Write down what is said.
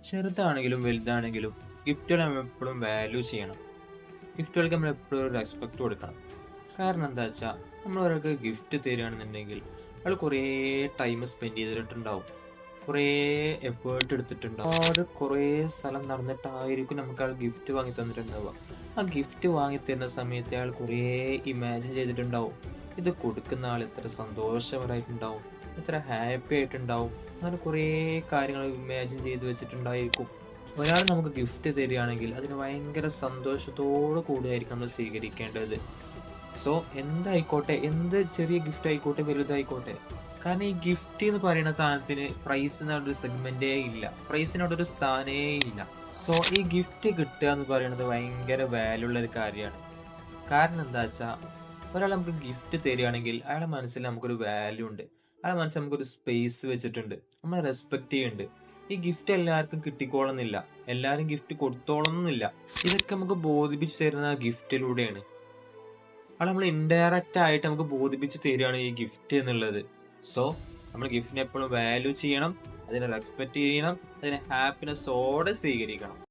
ചെറുതാണെങ്കിലും വലുതാണെങ്കിലും ഗിഫ്റ്റുകൾ നമ്മൾ എപ്പോഴും വാല്യൂ ചെയ്യണം. ഗിഫ്റ്റുകൾക്ക് നമ്മൾ എപ്പോഴും ഒരു റെസ്പെക്ട് കൊടുക്കണം. കാരണം എന്താ വെച്ചാൽ നമ്മൾ ഒരാൾക്ക് ഗിഫ്റ്റ് തരികയാണെന്നുണ്ടെങ്കിൽ അയാൾ കുറേ ടൈം സ്പെൻഡ് ചെയ്തിട്ടുണ്ടാവും, കുറേ എഫേർട്ട് എടുത്തിട്ടുണ്ടാവും, കുറേ സ്ഥലം നടന്നിട്ടായിരിക്കും നമുക്ക് അയാൾ ഗിഫ്റ്റ് വാങ്ങി തന്നിട്ടുണ്ടാവുക. ആ ഗിഫ്റ്റ് വാങ്ങി തരുന്ന സമയത്ത് അയാൾ കുറേ ഇമാജിൻ ചെയ്തിട്ടുണ്ടാവും, ഇത് കൊടുക്കുന്ന ആൾ എത്ര സന്തോഷപരമായിട്ടുണ്ടാവും, എത്ര ഹാപ്പി ആയിട്ടുണ്ടാവും, അങ്ങനെ കുറേ കാര്യങ്ങൾ ഇമാജിൻ ചെയ്ത് വെച്ചിട്ടുണ്ടായിരിക്കും. ഒരാൾ നമുക്ക് ഗിഫ്റ്റ് തരികയാണെങ്കിൽ അതിന് ഭയങ്കര സന്തോഷത്തോടു കൂടിയായിരിക്കും നമ്മൾ സ്വീകരിക്കേണ്ടത്. സോ എന്തായിക്കോട്ടെ, എന്ത് ചെറിയ ഗിഫ്റ്റ് ആയിക്കോട്ടെ വലുതായിക്കോട്ടെ, കാരണം ഈ ഗിഫ്റ്റ് എന്ന് പറയുന്ന സാധനത്തിന് പ്രൈസിനോടൊരു സെഗ്മെന്റേ ഇല്ല, പ്രൈസിനോടൊരു സ്ഥാനേ ഇല്ല. സോ ഈ ഗിഫ്റ്റ് കിട്ടുക എന്ന് പറയുന്നത് ഭയങ്കര വാല്യൂ ഉള്ള ഒരു കാര്യമാണ്. കാരണം എന്താ വെച്ചാൽ ഒരാൾ നമുക്ക് ഗിഫ്റ്റ് തരികയാണെങ്കിൽ അയാളുടെ മനസ്സിൽ നമുക്കൊരു വാല്യൂ ഉണ്ട്, അയാളുടെ മനസ്സിൽ നമുക്കൊരു സ്പേസ് വെച്ചിട്ടുണ്ട്, നമ്മളെ റെസ്പെക്ട് ചെയ്യുന്നുണ്ട്. ഈ ഗിഫ്റ്റ് എല്ലാവർക്കും കിട്ടിക്കോളുന്നില്ല, എല്ലാവരും ഗിഫ്റ്റ് കൊടുത്തോളന്നില്ല. ഇതൊക്കെ നമുക്ക് ബോധിപ്പിച്ച് തരുന്ന ഗിഫ്റ്റിലൂടെയാണ്. അത് നമ്മൾ ഇൻഡയറക്റ്റ് ആയിട്ട് നമുക്ക് ബോധിപ്പിച്ച് തരികയാണ് ഈ ഗിഫ്റ്റ് എന്നുള്ളത്. സോ നമ്മൾ ഗിഫ്റ്റിനെ എപ്പോഴും വാല്യൂ ചെയ്യണം, അതിനെ റെസ്പെക്ട് ചെയ്യണം, അതിനെ ഹാപ്പിനെസ്സോടെ സ്വീകരിക്കണം.